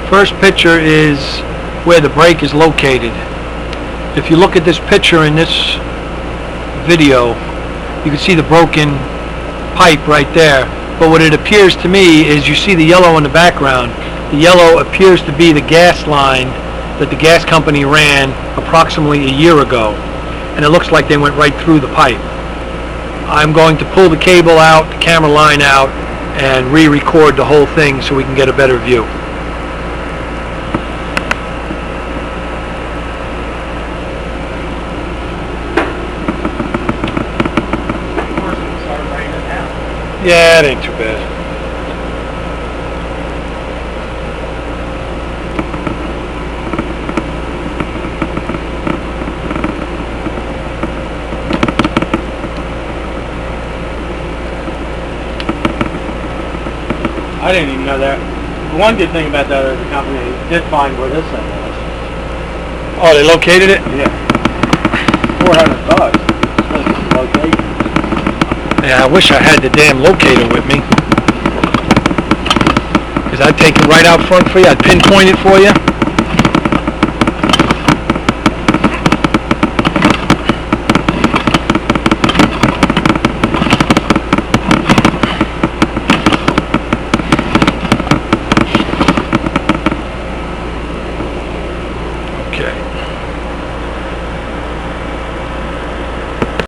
First picture is where the break is located. If you look at this picture in this video, you can see the broken pipe right there. But what it appears to me is, you see the yellow in the background. The yellow appears to be the gas line that the gas company ran approximately a year ago. And it looks like they went right through the pipe. I'm going to pull the cable out, the camera line out, and re-record the whole thing so we can get a better view. Yeah, it ain't too bad. I didn't even know that. One good thing about that is the company did find where this thing was. Oh, they located it? Yeah. $400. Location. Yeah, I wish I had the damn locator with me. Because I'd take it right out front for you. I'd pinpoint it for you.